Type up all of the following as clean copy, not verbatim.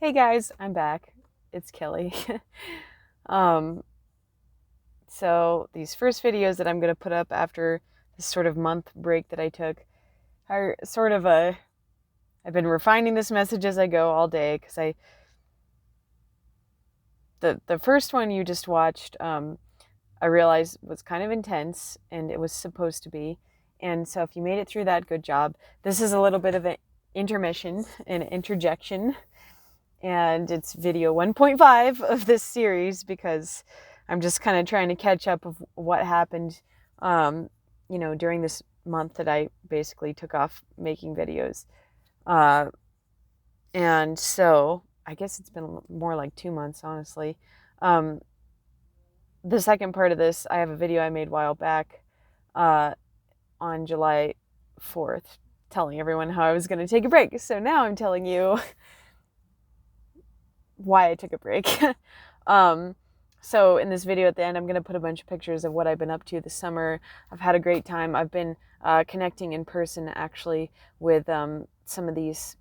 Hey guys, I'm back. It's Kelly. um, so these first videos that I'm gonna put up after this sort of month break that I took are sort of I've been refining this message as I go all day because the first one you just watched, I realized was kind of intense and it was supposed to be. And so if you made it through that, good job. This is a little bit of an intermission, an interjection, and it's video 1.5 of this series because I'm just kind of trying to catch up of what happened, during this month that I basically took off making videos. Uh, and so I guess it's been more like 2 months, honestly. Um, the second part of this, I have a video I made a while back uh, on July 4th telling everyone how I was going to take a break. So now I'm telling you why I took a break. So in this video at the end, I'm going to put a bunch of pictures of what I've been up to this summer. I've had a great time. I've been connecting in person actually with some of these,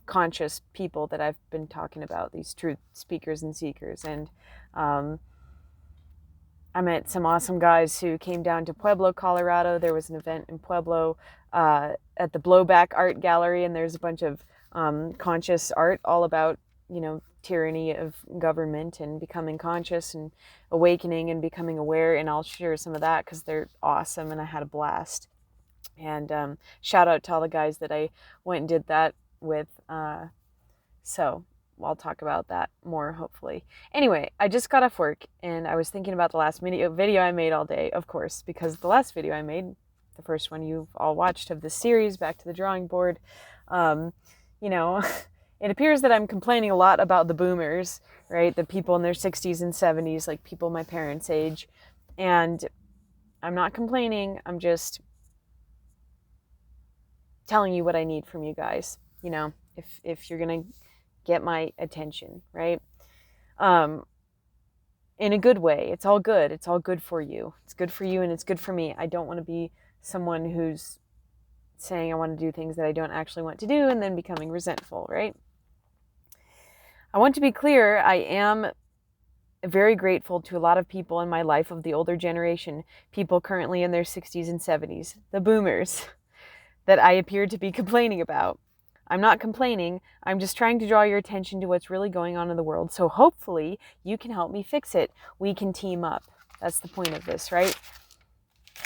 conscious people that I've been talking about, these truth speakers and seekers. And I met some awesome guys who came down to Pueblo, Colorado. There was an event in Pueblo at the Blowback Art Gallery, and there's a bunch of conscious art all about, tyranny of government and becoming conscious and awakening and becoming aware. And I'll share some of that because they're awesome and I had a blast. And shout out to all the guys that I went and did that with. So I'll talk about that more, hopefully. Anyway, I just got off work and I was thinking about the last video I made all day, of course, because the last video I made, the first one you've all watched of this series, Back to the Drawing Board, it appears that I'm complaining a lot about the boomers, right? The people in their 60s and 70s, like people my parents' age. And I'm not complaining. I'm just telling you what I need from you guys, if you're going to get my attention, right? In a good way. It's all good. It's all good for you. It's good for you and it's good for me. I don't want to be someone who's saying I want to do things that I don't actually want to do and then becoming resentful, right? I want to be clear, I am very grateful to a lot of people in my life of the older generation, people currently in their 60s and 70s, the boomers, that I appear to be complaining about. I'm not complaining, I'm just trying to draw your attention to what's really going on in the world, so hopefully you can help me fix it. We can team up. That's the point of this, right?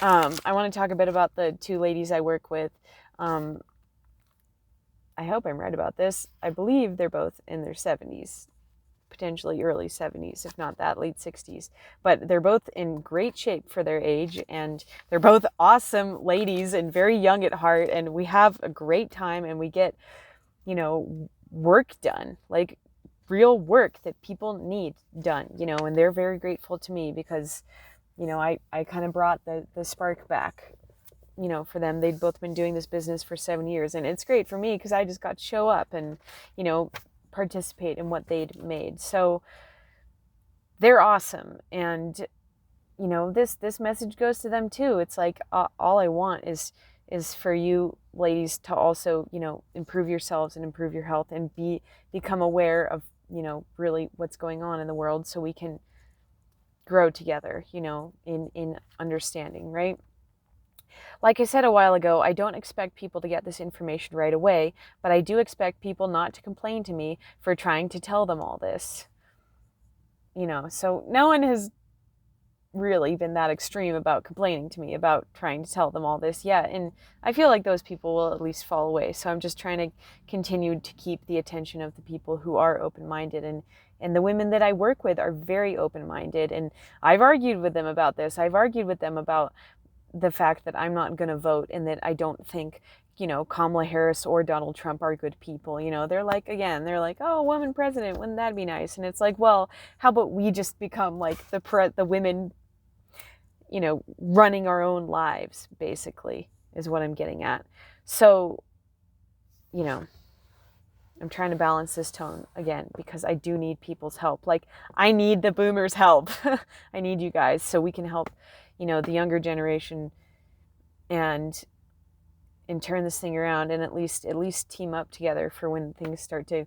I want to talk a bit about the two ladies I work with. I hope I'm right about this. I believe they're both in their 70s, potentially early 70s, if not that, late 60s. But they're both in great shape for their age, and they're both awesome ladies and very young at heart, and we have a great time, and we get, work done, like real work that people need done, and they're very grateful to me because, I kind of brought the spark back, for them. They'd both been doing this business for 7 years, and it's great for me because I just got to show up and, participate in what they'd made. So they're awesome. And, this message goes to them too. It's like, all I want is for you ladies to also, improve yourselves and improve your health and become aware of, really what's going on in the world so we can grow together, in understanding, right? Like I said a while ago, I don't expect people to get this information right away, but I do expect people not to complain to me for trying to tell them all this. So no one has really been that extreme about complaining to me about trying to tell them all this yet, and I feel like those people will at least fall away. So I'm just trying to continue to keep the attention of the people who are open-minded, and the women that I work with are very open-minded, and I've argued with them about this. I've argued with them about the fact that I'm not going to vote and that I don't think, Kamala Harris or Donald Trump are good people. They're like, oh, woman president, wouldn't that be nice? And it's like, well, how about we just become like the women, running our own lives, basically, is what I'm getting at. So, I'm trying to balance this tone again because I do need people's help. Like, I need the boomers' help. I need you guys so we can help, the younger generation and turn this thing around and at least team up together for when things start to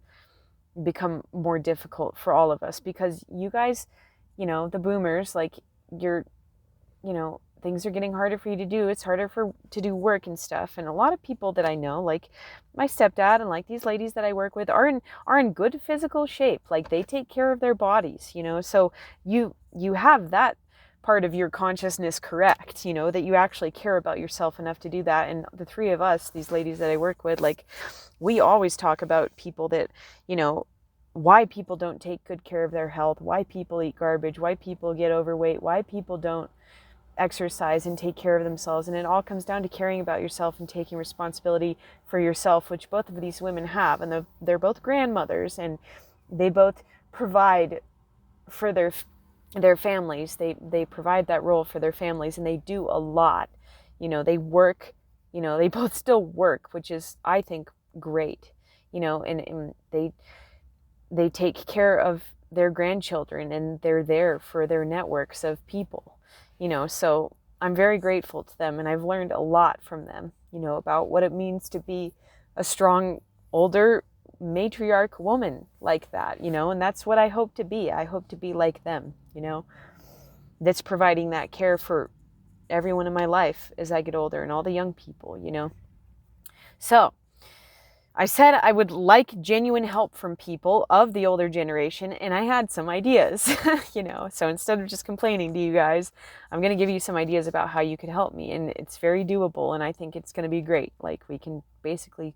become more difficult for all of us, because you guys, the boomers, like, you're, things are getting harder for you to do. It's harder to do work and stuff. And a lot of people that I know, like my stepdad and like these ladies that I work with, are in good physical shape. Like, they take care of their bodies, so you have that part of your consciousness correct, that you actually care about yourself enough to do that. And the three of us, these ladies that I work with, like, we always talk about people that, why people don't take good care of their health, why people eat garbage, why people get overweight, why people don't exercise and take care of themselves. And it all comes down to caring about yourself and taking responsibility for yourself, which both of these women have. And they're both grandmothers, and they both provide for their families. They provide that role for their families, and they do a lot. They work, they both still work, which is, I think, great. And they take care of their grandchildren, and they're there for their networks of people. So I'm very grateful to them, and I've learned a lot from them, about what it means to be a strong, older, matriarch woman like that, and that's what I hope to be. I hope to be like them, that's providing that care for everyone in my life as I get older, and all the young people, So I said I would like genuine help from people of the older generation, and I had some ideas, So instead of just complaining to you guys, I'm going to give you some ideas about how you could help me, and it's very doable, and I think it's going to be great. Like, we can basically,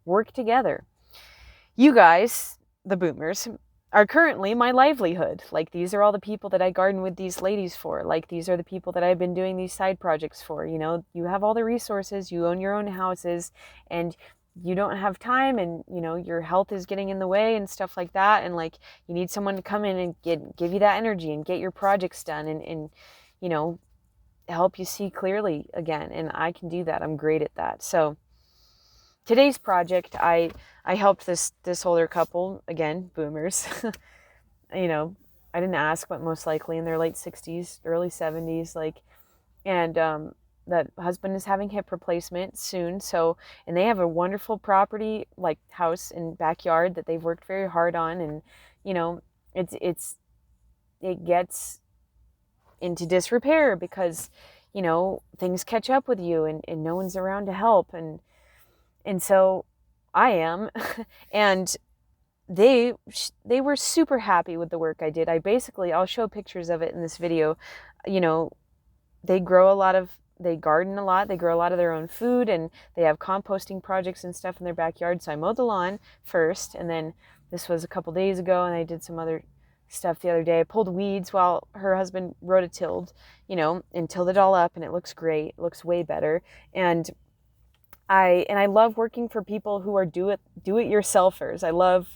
work together. You guys, the boomers, are currently my livelihood. Like, these are all the people that I garden with these ladies for. Like, these are the people that I've been doing these side projects for. You have all the resources, you own your own houses, and you don't have time, and your health is getting in the way and stuff like that, and like, you need someone to come in and give you that energy and get your projects done, and help you see clearly again. And I can do that. I'm great at that. So today's project, I helped this older couple, again, boomers. I didn't ask, but most likely in their late 60s, early 70s, like, and that husband is having hip replacement soon. So, and they have a wonderful property, like house and backyard, that they've worked very hard on, and it gets into disrepair because things catch up with you, and no one's around to help, and so I am. And they were super happy with the work I did. I'll show pictures of it in this video. They garden a lot, they grow a lot of their own food, and they have composting projects and stuff in their backyard. So I mowed the lawn first, and then this was a couple days ago, and I did some other stuff the other day. I pulled weeds while her husband rototilled, and tilled it all up, and it looks great. It looks way better. And I love working for people who are do-it-yourselfers. I love,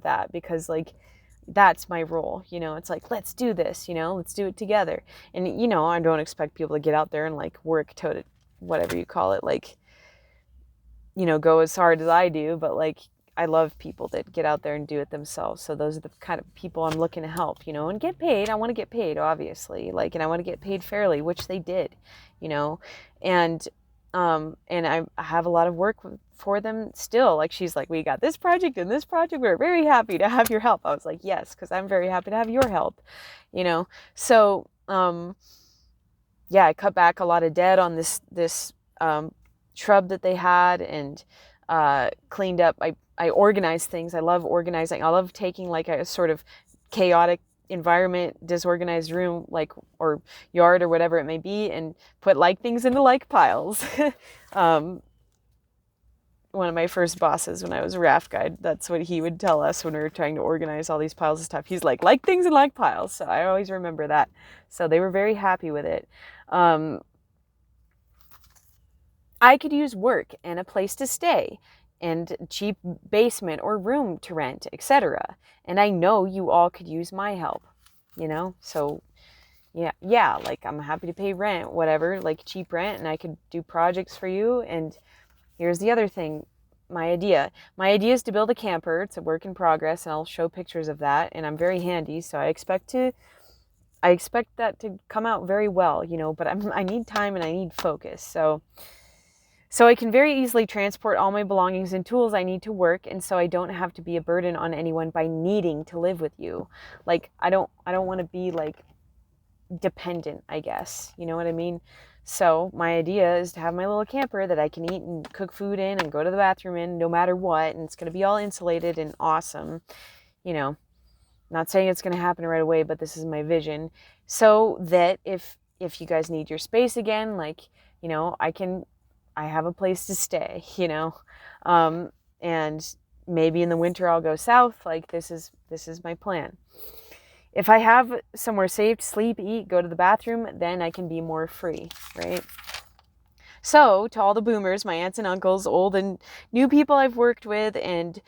that, because like, that's my role. It's like, let's do this, let's do it together. And, I don't expect people to get out there and like work to whatever you call it, like, go as hard as I do, but like, I love people that get out there and do it themselves. So those are the kind of people I'm looking to help, and get paid. I want to get paid, obviously, like, and I want to get paid fairly, which they did, and I have a lot of work for them still. Like, she's like, we got this project and this project. We're very happy to have your help. I was like, yes, because I'm very happy to have your help, So, yeah, I cut back a lot of dead on this shrub that they had, and cleaned up. I organized things. I love organizing. I love taking like a sort of chaotic environment, disorganized room, like, or yard or whatever it may be, and put like things into like piles. One of my first bosses when I was a raft guide, that's what he would tell us when we were trying to organize all these piles of stuff. He's like things in like piles. So I always remember that. So they were very happy with it. I could use work and a place to stay, and cheap basement or room to rent, etc. And I know you all could use my help, So yeah, like, I'm happy to pay rent, whatever, like cheap rent, and I could do projects for you. And here's the other thing, my idea is to build a camper. It's a work in progress, and I'll show pictures of that, and I'm very handy, so I expect that to come out very well, but I need time and I need focus. So So I can very easily transport all my belongings and tools I need to work, and so I don't have to be a burden on anyone by needing to live with you. Like I don't want to be like dependent, I guess. You know what I mean? So my idea is to have my little camper that I can eat and cook food in and go to the bathroom in no matter what, and it's going to be all insulated and awesome. You know, not saying it's going to happen right away, but this is my vision. So that if you guys need your space again, like, you know, I have a place to stay, you know. And maybe in the winter I'll go south. Like this is my plan. If I have somewhere safe to sleep, eat, go to the bathroom, then I can be more free, right? So, to all the boomers, my aunts and uncles, old and new people I've worked with and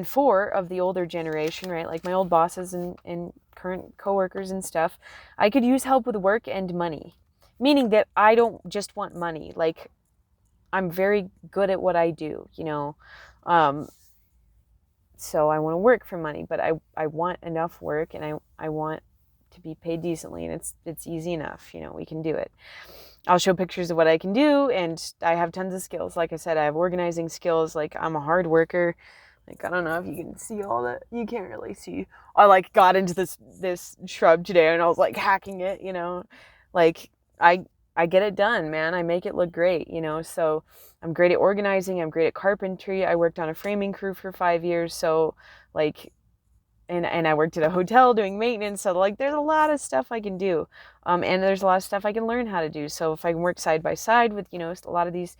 for of the older generation, right? Like my old bosses and current coworkers and stuff, I could use help with work and money. Meaning that I don't just want money. Like, I'm very good at what I do, you know. Um, so I want to work for money, but I want enough work, and I want to be paid decently, and it's easy enough, you know, we can do it. I'll show pictures of what I can do, and I have tons of skills. Like I said, I have organizing skills. Like, I'm a hard worker. Like, I don't know if you can see all that. You can't really see. I like got into this shrub today and I was like hacking it, you know. Like, I I get it done, man. I make it look great, you know. So I'm great at organizing. I'm great at carpentry. I worked on a framing crew for 5 years. So like, and I worked at a hotel doing maintenance. So like, there's a lot of stuff I can do. And there's a lot of stuff I can learn how to do. So if I can work side by side with, you know, a lot of these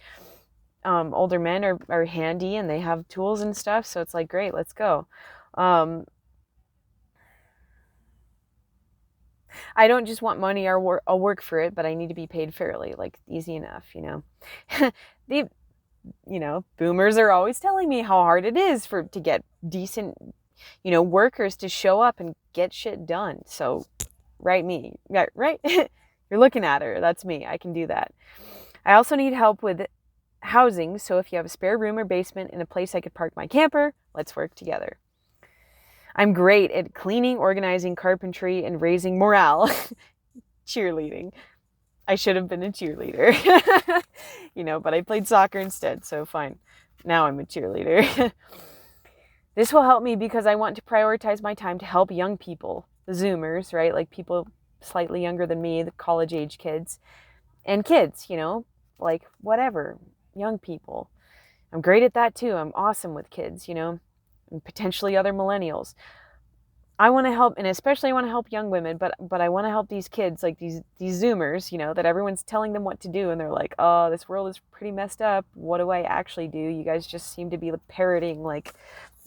older men are handy and they have tools and stuff. So it's like, great, let's go. Um, I don't just want money or I'll work for it, but I need to be paid fairly. Like, easy enough, you know. the Boomers are always telling me how hard it is to get decent, you know, workers to show up and get shit done. So, right me. Yeah, right? You're looking at her. That's me. I can do that. I also need help with housing. So if you have a spare room or basement in a place I could park my camper, let's work together. I'm great at cleaning, organizing, carpentry, and raising morale. Cheerleading. I should have been a cheerleader. You know, but I played soccer instead, so fine. Now I'm a cheerleader. This will help me because I want to prioritize my time to help young people, the Zoomers, right? Like people slightly younger than me, the college age kids, and kids, you know, like whatever, young people. I'm great at that too. I'm awesome with kids, you know, and potentially other millennials. I want to help, and especially I want to help young women, but I want to help these kids, like these Zoomers, you know, that everyone's telling them what to do, and they're like, oh, this world is pretty messed up. What do I actually do? You guys just seem to be parroting like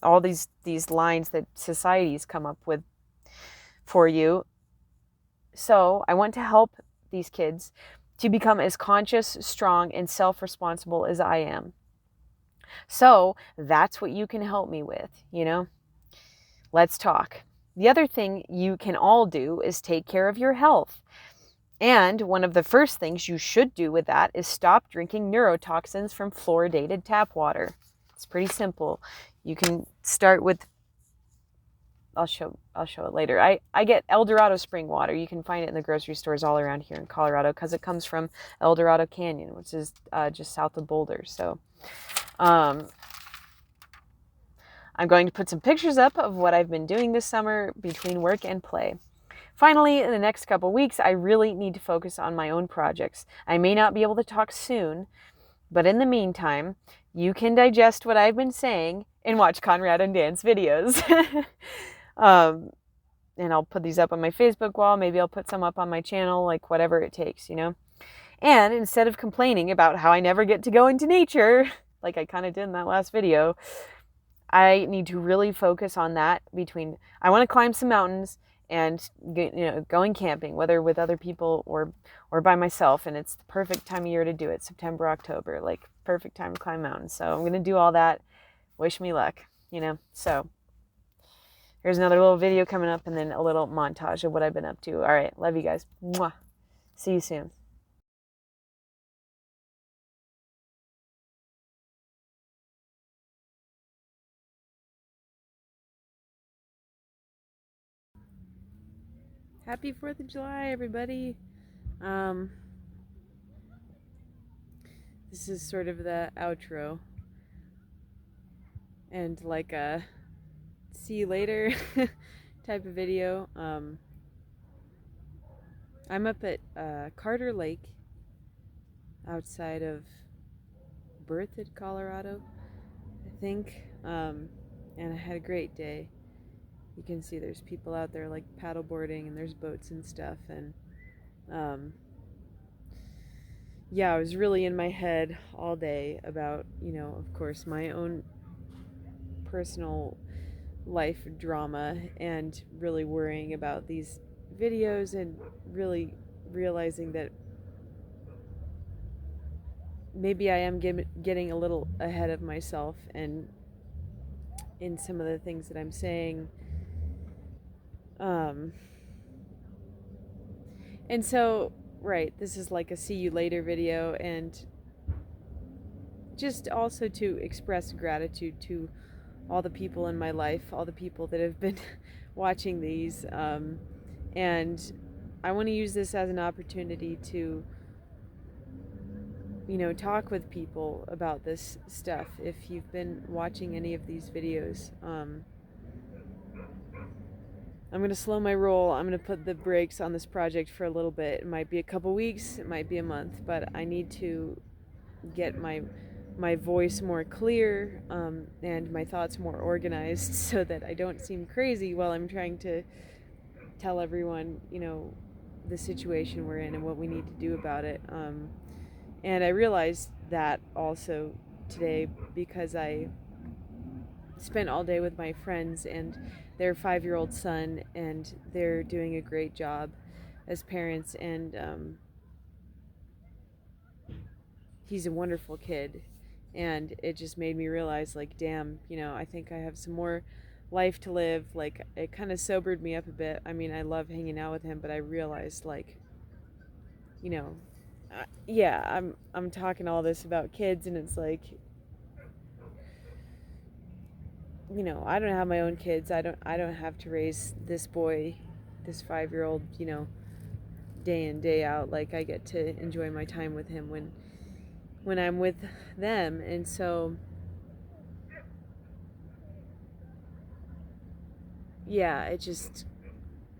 all these lines that society's come up with for you. So I want to help these kids to become as conscious, strong, and self-responsible as I am. So that's what you can help me with, you know? Let's talk. The other thing you can all do is take care of your health. And one of the first things you should do with that is stop drinking neurotoxins from fluoridated tap water. It's pretty simple. You can start with, I'll show it later. I get El Dorado spring water. You can find it in the grocery stores all around here in Colorado because it comes from El Dorado Canyon, which is just south of Boulder. So I'm going to put some pictures up of what I've been doing this summer between work and play. Finally, in the next couple weeks, I really need to focus on my own projects. I may not be able to talk soon, but in the meantime, you can digest what I've been saying and watch Conrad and Dan's videos. And I'll put these up on my Facebook wall. Maybe I'll put some up on my channel, like whatever it takes, you know? And instead of complaining about how I never get to go into nature, like I kind of did in that last video, I need to really focus on that I want to climb some mountains and going camping, whether with other people or by myself. And it's the perfect time of year to do it. September, October, like perfect time to climb mountains. So I'm going to do all that. Wish me luck, you know? So here's another little video coming up and then a little montage of what I've been up to. All right. Love you guys. Mwah. See you soon. Happy 4th of July, everybody. Um, this is sort of the outro and like a see you later type of video. I'm up at Carter Lake outside of Berthoud, Colorado, I think. And I had a great day. You can see there's people out there like paddleboarding and there's boats and stuff. And yeah, I was really in my head all day about, of course, my own personal life drama and really worrying about these videos and really realizing that maybe I am getting a little ahead of myself and in some of the things that I'm saying. And so, right, this is like a see you later video, and just also to express gratitude to all the people in my life, all the people that have been watching these. And I want to use this as an opportunity to, talk with people about this stuff. If you've been watching any of these videos, I'm going to slow my roll. I'm going to put the brakes on this project for a little bit. It might be a couple weeks, it might be a month, but I need to get my voice more clear, and my thoughts more organized so that I don't seem crazy while I'm trying to tell everyone, the situation we're in and what we need to do about it. And I realized that also today because I spent all day with my friends and their 5-year-old son, and they're doing a great job as parents, and he's a wonderful kid. And it just made me realize, like, damn, I think I have some more life to live. Like, it kind of sobered me up a bit. I mean, I love hanging out with him, but I realized, like, yeah, I'm talking all this about kids, and it's like, I don't have my own kids. I don't have to raise this boy, this 5-year-old, day in, day out. Like, I get to enjoy my time with him when I'm with them. And so, yeah, it just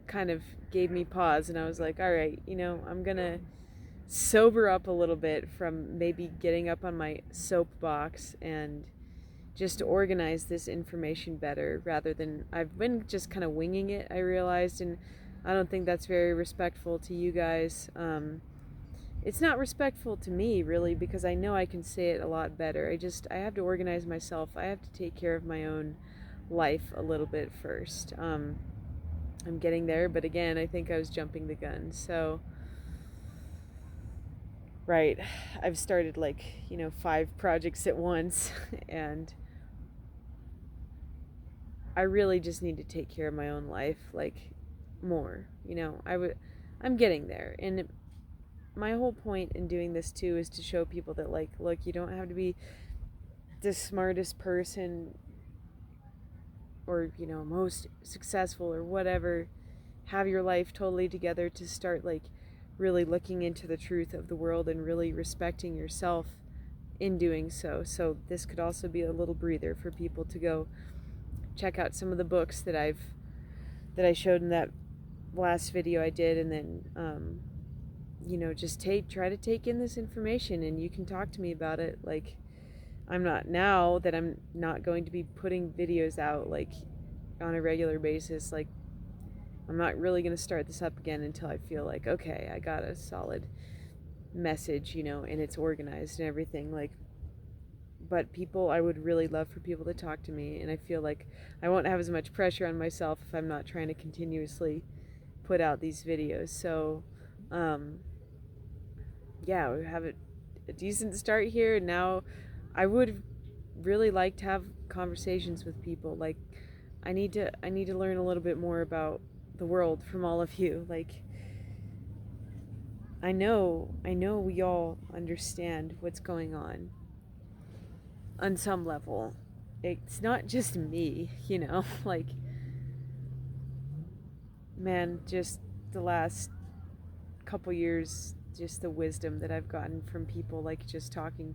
kind of gave me pause, and I was like, all right, I'm gonna sober up a little bit from maybe getting up on my soapbox and just organize this information better, rather than I've been just kind of winging it, I realized, and I don't think that's very respectful to you guys. It's not respectful to me, really, because I know I can say it a lot better. I have to organize myself. I have to take care of my own life a little bit first. I'm getting there, but again, I think I was jumping the gun. So, right, I've started 5 projects at once, and I really just need to take care of my own life, more. I'm getting there, and my whole point in doing this too is to show people that, look, you don't have to be the smartest person or most successful or whatever, have your life totally together to start really looking into the truth of the world and really respecting yourself in doing so. So this could also be a little breather for people to go check out some of the books that I showed in that last video I did, and then just try to take in this information, and you can talk to me about it. I'm not going to be putting videos out on a regular basis. I'm not really going to start this up again until I feel like, okay, I got a solid message, and it's organized and everything. But I would really love for people to talk to me, and I feel like I won't have as much pressure on myself if I'm not trying to continuously put out these videos. So, yeah, we have a decent start here. Now, I would really like to have conversations with people. I need to learn a little bit more about the world from all of you. I know we all understand what's going on some level. It's not just me, man, just the last couple years just the wisdom that I've gotten from people, like just talking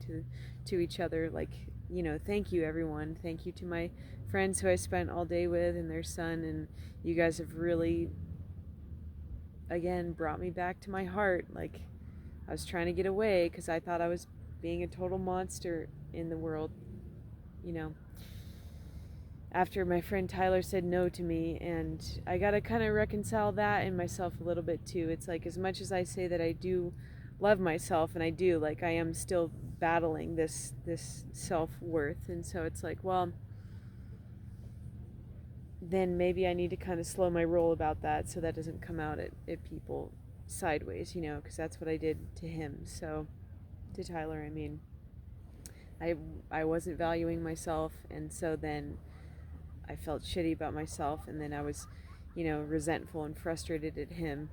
to each other, like, you know, thank you everyone, thank you to my friends who I spent all day with and their son, and you guys have really, again, brought me back to my heart. Like, I was trying to get away because I thought I was being a total monster in the world, you know, after my friend Tyler said no to me, and I gotta kind of reconcile that in myself a little bit too. It's like, as much as I say that I do love myself, and I do, like, I am still battling this self-worth, and so it's like, well, then maybe I need to kind of slow my roll about that so that doesn't come out at people sideways, you know, because that's what I did to him. So, to Tyler, I mean, I wasn't valuing myself, and so then I felt shitty about myself, and then I was, you know, resentful and frustrated at him.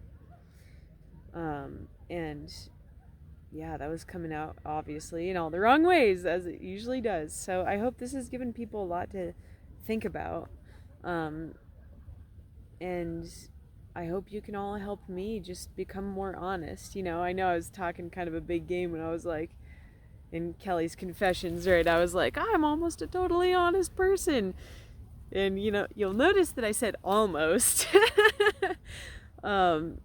And yeah, that was coming out obviously in all the wrong ways, as it usually does. So I hope this has given people a lot to think about. And I hope you can all help me just become more honest. You know I was talking kind of a big game when I was like, in Kelly's confessions, right? I was like, I'm almost a totally honest person. And, you know, you'll notice that I said almost. And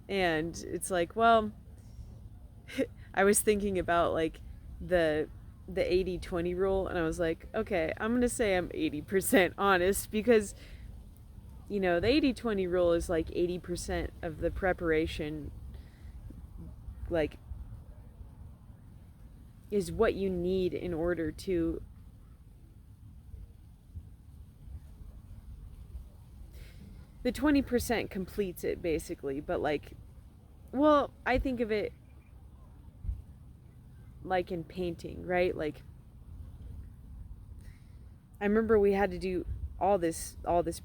it's like, well, I was thinking about like the 80-20 rule, and I was like, okay, I'm going to say I'm 80% honest, because, you know, the 80-20 rule is like 80% of the preparation, like, is what you need in order to the 20% completes it, basically. But like, well, I think of it like in painting, right? Like, I remember we had to do all this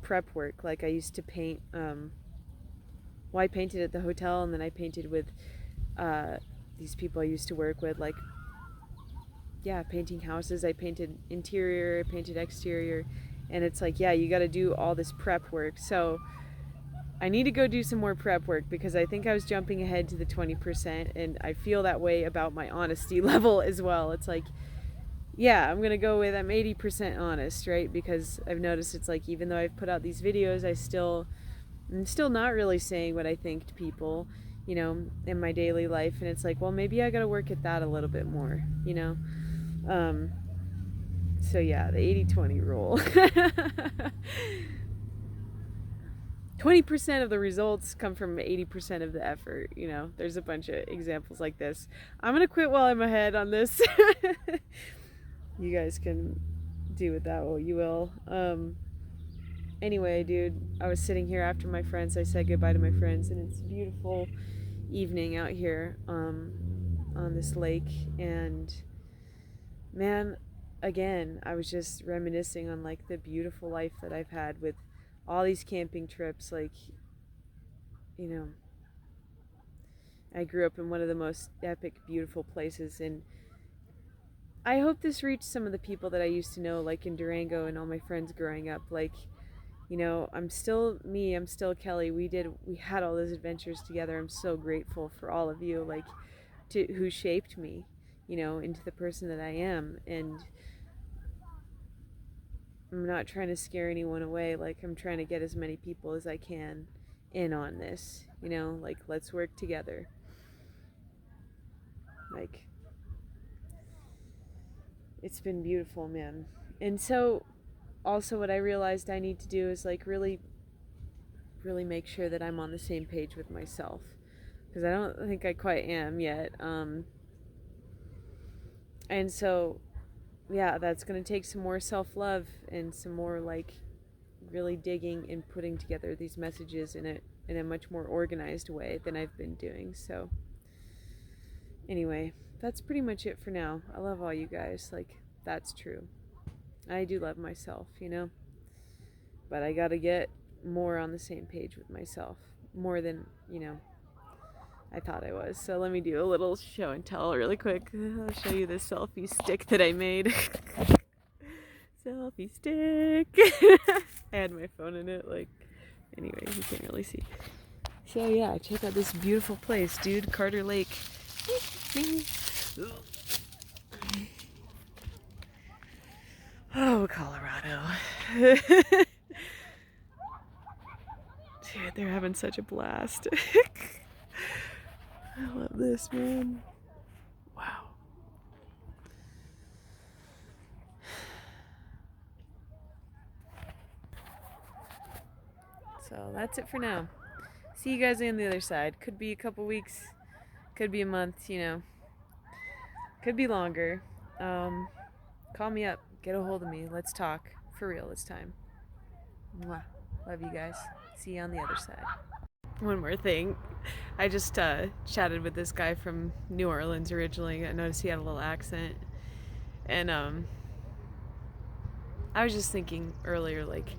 prep work. Like, I used to paint, well, I painted at the hotel, and then I painted with these people I used to work with, like, yeah, painting houses. I painted interior, I painted exterior, and it's like, yeah, you got to do all this prep work. So I need to go do some more prep work, because I think I was jumping ahead to the 20%, and I feel that way about my honesty level as well. It's like, yeah, I'm gonna go with I'm 80% honest, right? Because I've noticed it's like, even though I've put out these videos, I'm still not really saying what I think to people, you know, in my daily life. And it's like, well, maybe I gotta work at that a little bit more, you know. So yeah, the 80-20 rule. 20% of the results come from 80% of the effort, you know. There's a bunch of examples like this. I'm gonna quit while I'm ahead on this. You guys can do with that what you will. Anyway, dude, I was sitting here after my friends. I said goodbye to my friends, and it's a beautiful evening out here on this lake. And man, again, I was just reminiscing on like the beautiful life that I've had with all these camping trips. Like, you know, I grew up in one of the most epic, beautiful places, and I hope this reached some of the people that I used to know, like in Durango, and all my friends growing up. Like, you know, I'm still me, I'm still Kelly. We had all those adventures together. I'm so grateful for all of you, like, who shaped me, you know, into the person that I am. And I'm not trying to scare anyone away. Like, I'm trying to get as many people as I can in on this, you know, like, let's work together. Like, it's been beautiful, man. And so also what I realized I need to do is like really make sure that I'm on the same page with myself, because I don't think I quite am yet. And so yeah, that's going to take some more self-love and some more like really digging and putting together these messages in a much more organized way than I've been doing. So anyway, that's pretty much it for now. I love all you guys. Like, that's true. I do love myself, you know, but I got to get more on the same page with myself, more than, you know, I thought I was. So let me do a little show and tell really quick. I'll show you this selfie stick that I made. Selfie stick. I had my phone in it, like, anyway, you can't really see. So yeah, check out this beautiful place, dude. Carter Lake. Oh, Colorado. Dude, they're having such a blast. I love this, man. Wow. So that's it for now. See you guys on the other side. Could be a couple weeks, could be a month, you know. Could be longer. Call me up. Get a hold of me. Let's talk. For real this time. Mwah. Love you guys. See you on the other side. One more thing. I just chatted with this guy from New Orleans originally. I noticed he had a little accent. And I was just thinking earlier, like,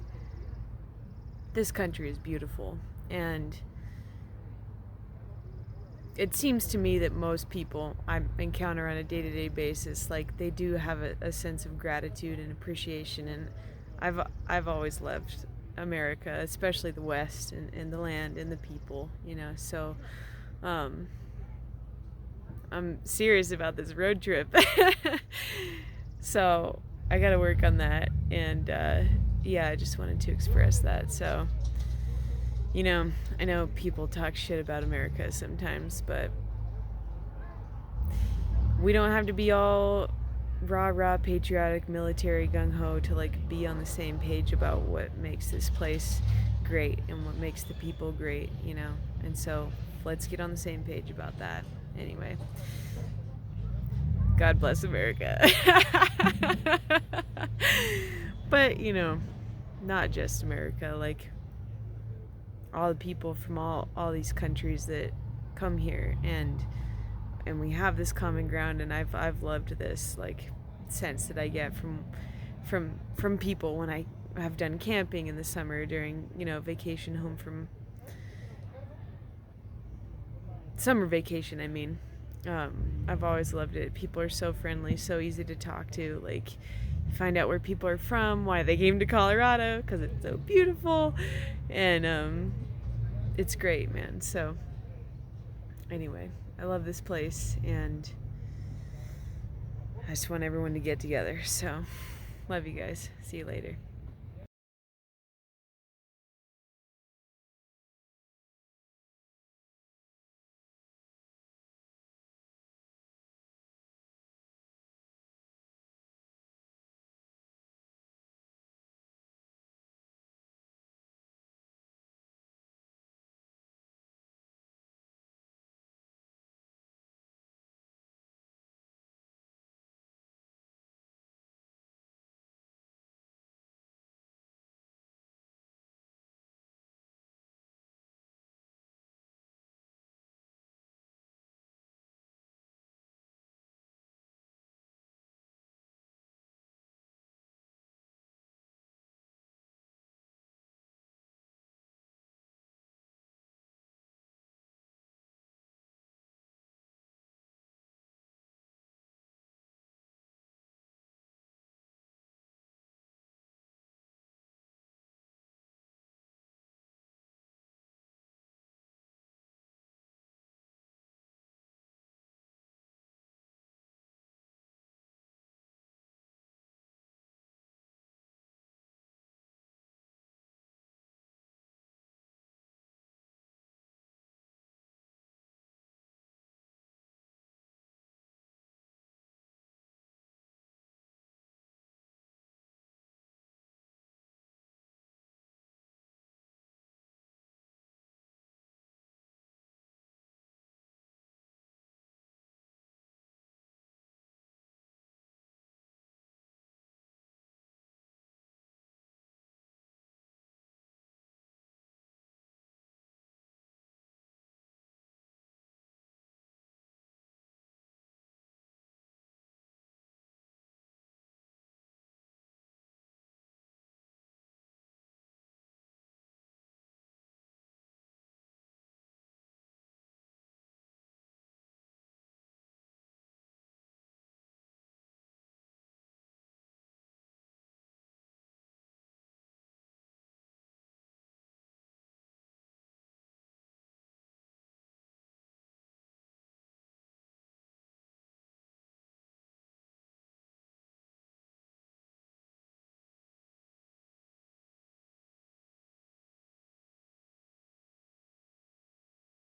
this country is beautiful. And it seems to me that most people I encounter on a day-to-day basis, like, they do have a sense of gratitude and appreciation. And I've always loved America, especially the West and the land and the people, you know. So I'm serious about this road trip. So I gotta work on that. And yeah, I just wanted to express that. So, you know, I know people talk shit about America sometimes, but we don't have to be all rah patriotic military gung-ho to, like, be on the same page about what makes this place great and what makes the people great, you know. And so let's get on the same page about that. Anyway, God bless America. But, you know, not just America, like, all the people from all these countries that come here, and we have this common ground. And I've loved this, like, sense that I get from people when I have done camping in the summer during, you know, vacation home from summer vacation, I mean. I've always loved it. People are so friendly, so easy to talk to. Like, you find out where people are from, why they came to Colorado, because it's so beautiful. And it's great, man. So anyway, I love this place, and I just want everyone to get together. So love you guys. See you later.